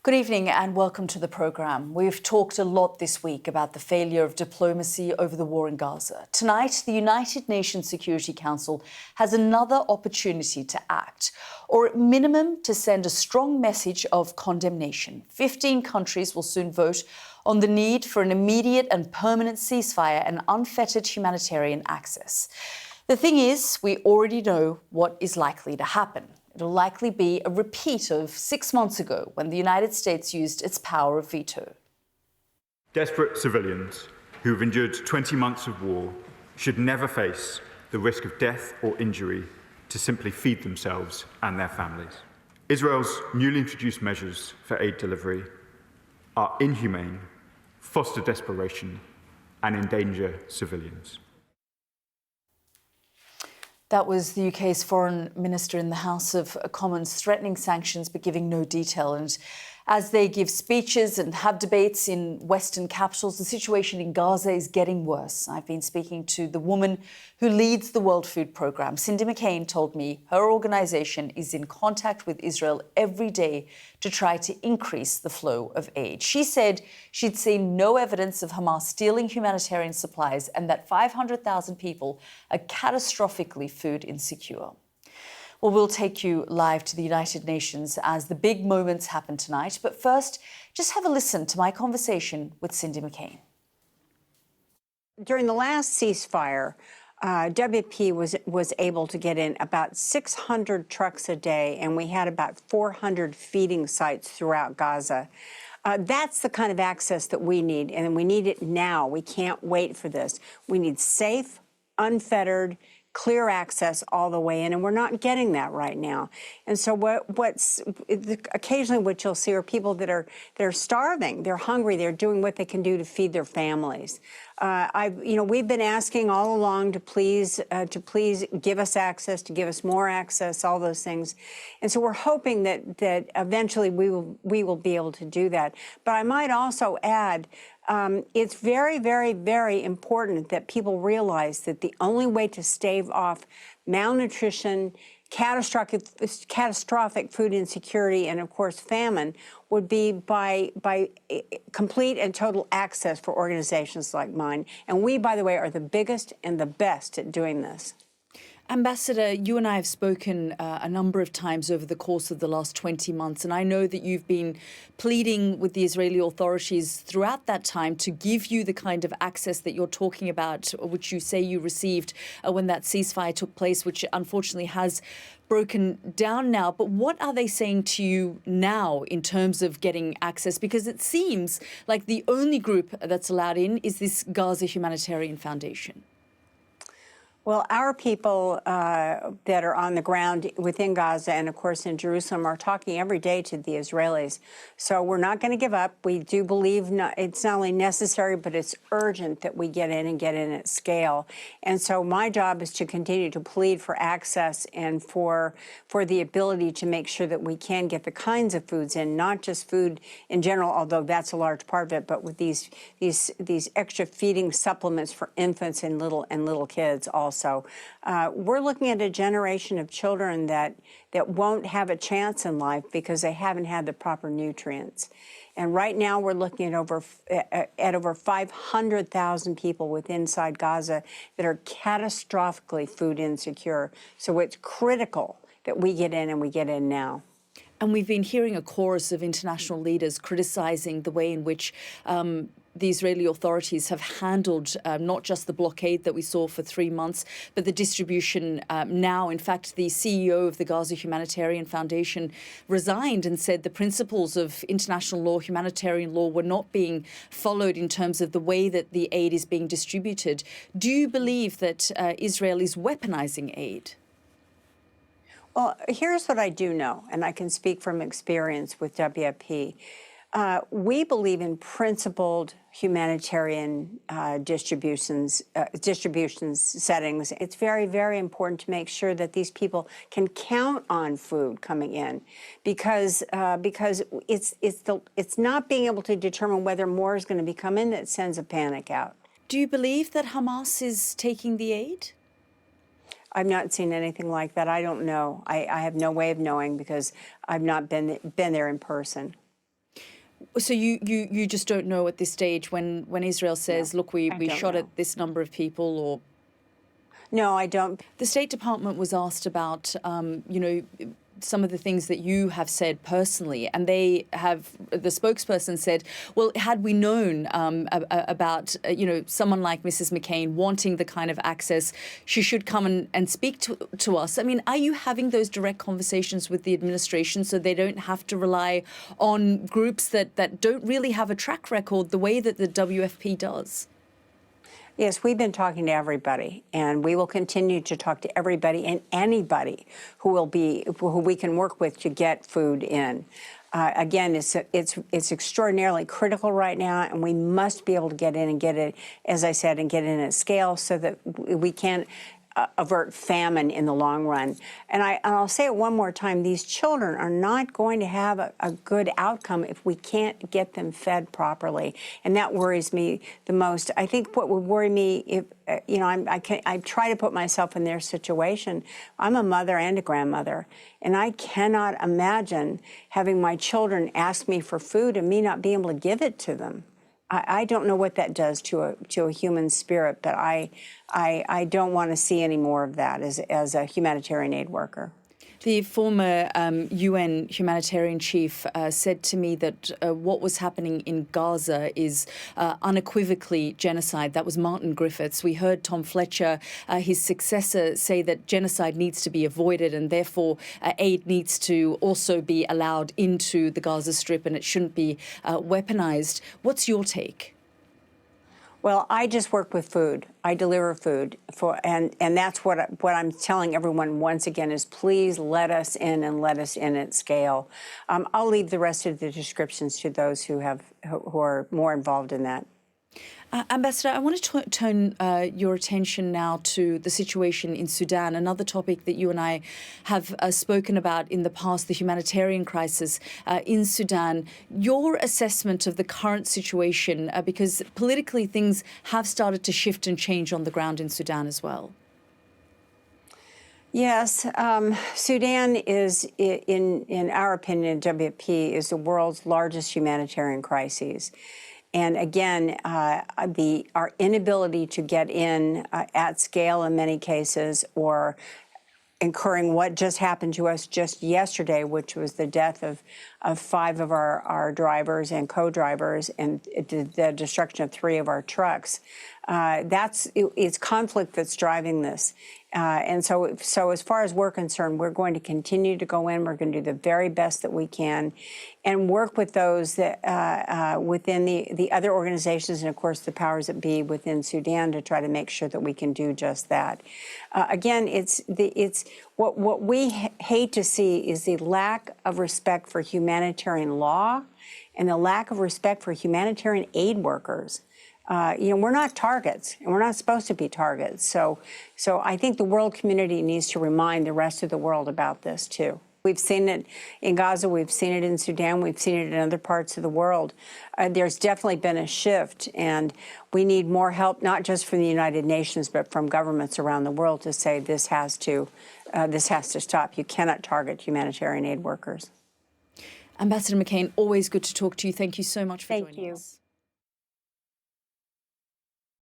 Good evening and welcome to the programme. We've talked a lot this week about the failure of diplomacy over the war in Gaza. Tonight, the United Nations Security Council has another opportunity to act, or at minimum to send a strong message of condemnation. 15 countries will soon vote on the need for an immediate and permanent ceasefire and unfettered humanitarian access. The thing is, we already know what is likely to happen. It'll likely be a repeat of 6 months ago when the United States used its power of veto. Desperate civilians who have endured 20 months of war should never face the risk of death or injury to simply feed themselves and their families. Israel's newly introduced measures for aid delivery are inhumane, foster desperation, and endanger civilians. That was the UK's foreign minister in the House of Commons threatening sanctions but giving no detail. And as they give speeches and have debates in Western capitals, the situation in Gaza is getting worse. I've been speaking to the woman who leads the World Food Programme. Cindy McCain told me her organisation is in contact with Israel every day to try to increase the flow of aid. She said she'd seen no evidence of Hamas stealing humanitarian supplies and that 500,000 people are catastrophically food insecure. Well, we'll take you live to the United Nations as the big moments happen tonight. But first, just have a listen to my conversation with Cindy McCain. During the last ceasefire, WP was able to get in about 600 trucks a day, and we had about 400 feeding sites throughout Gaza. That's the kind of access that we need, and we need it now. We can't wait for this. We need safe, unfettered, clear access all the way in, and we're not getting that right now. And so occasionally what you'll see are people that are starving, they're hungry, they're doing what they can do to feed their families. We've been asking all along to please give us access, to give us more access, all those things. And so we're hoping that eventually we will be able to do that. But I might also add, it's very, very, very important that people realize that the only way to stave off malnutrition, catastrophic food insecurity, and of course famine would be by complete and total access for organizations like mine. And we, by the way, are the biggest and the best at doing this. Ambassador, you and I have spoken a number of times over the course of the last 20 months, and I know that you've been pleading with the Israeli authorities throughout that time to give you the kind of access that you're talking about, which you say you received when that ceasefire took place, which unfortunately has broken down now. But what are they saying to you now in terms of getting access? Because it seems like the only group that's allowed in is this Gaza Humanitarian Foundation. Well, our people that are on the ground within Gaza and, of course, in Jerusalem are talking every day to the Israelis. So we're not going to give up. We do believe it's not only necessary, but it's urgent that we get in and get in at scale. And so my job is to continue to plead for access and for the ability to make sure that we can get the kinds of foods in, not just food in general, although that's a large part of it, but with these extra feeding supplements for infants and little kids also. So we're looking at a generation of children that won't have a chance in life because they haven't had the proper nutrients. And right now we're looking at over 500,000 people inside Gaza that are catastrophically food insecure. So it's critical that we get in, and we get in now. And we've been hearing a chorus of international leaders criticizing the way in which the Israeli authorities have handled not just the blockade that we saw for 3 months, but the distribution now. In fact, the CEO of the Gaza Humanitarian Foundation resigned and said the principles of international law, humanitarian law, were not being followed in terms of the way that the aid is being distributed. Do you believe that Israel is weaponizing aid? Well, here's what I do know, and I can speak from experience with WFP. We believe in principled humanitarian distribution settings. It's very, very important to make sure that these people can count on food coming in, because it's not being able to determine whether more is going to be coming that sends a panic out. Do you believe that Hamas is taking the aid? I've not seen anything like that. I don't know. I have no way of knowing because I've not been there in person. So you just don't know at this stage when Israel says, look, we shot at this number of people, or... No, I don't. The State Department was asked about, some of the things that you have said personally, and the spokesperson said, well, had we known about, someone like Mrs. McCain wanting the kind of access, she should come and speak to us. I mean, are you having those direct conversations with the administration so they don't have to rely on groups that don't really have a track record the way that the WFP does? Yes, we've been talking to everybody, and we will continue to talk to everybody and anybody who we can work with to get food in. Again, it's extraordinarily critical right now, and we must be able to get in and get it, as I said, and get in at scale so that we can avert famine in the long run. And I'll say it one more time, these children are not going to have a good outcome if we can't get them fed properly. And that worries me the most. I think what would worry me if, I try to put myself in their situation. I'm a mother and a grandmother, and I cannot imagine having my children ask me for food and me not being able to give it to them. I don't know what that does to a human spirit, but I don't want to see any more of that as a humanitarian aid worker. The former UN humanitarian chief said to me that what was happening in Gaza is unequivocally genocide. That was Martin Griffiths. We heard Tom Fletcher, his successor, say that genocide needs to be avoided, and therefore aid needs to also be allowed into the Gaza Strip, and it shouldn't be weaponized. What's your take? Well, I just work with food. I deliver food and that's what I'm telling everyone once again is please let us in and let us in at scale. I'll leave the rest of the descriptions to those who are more involved in that. Ambassador, I want to turn your attention now to the situation in Sudan, another topic that you and I have spoken about in the past, the humanitarian crisis in Sudan. Your assessment of the current situation, because politically things have started to shift and change on the ground in Sudan as well. Yes, Sudan is, in our opinion, WFP, is the world's largest humanitarian crisis. And again, our inability to get in at scale in many cases, or incurring what just happened to us just yesterday, which was the death of 5 of our drivers and co-drivers and the destruction of 3 of our trucks. It's conflict that's driving this. And so as far as we're concerned, we're going to continue to go in. We're going to do the very best that we can and work with those that within the other organizations and, of course, the powers that be within Sudan to try to make sure that we can do just that. Again, what we hate to see is the lack of respect for humanitarian law and the lack of respect for humanitarian aid workers. We're not targets, and we're not supposed to be targets. So I think the world community needs to remind the rest of the world about this, too. We've seen it in Gaza. We've seen it in Sudan. We've seen it in other parts of the world. There's definitely been a shift, and we need more help, not just from the United Nations, but from governments around the world to say this has to stop. You cannot target humanitarian aid workers. Ambassador McCain, always good to talk to you. Thank you so much for joining us.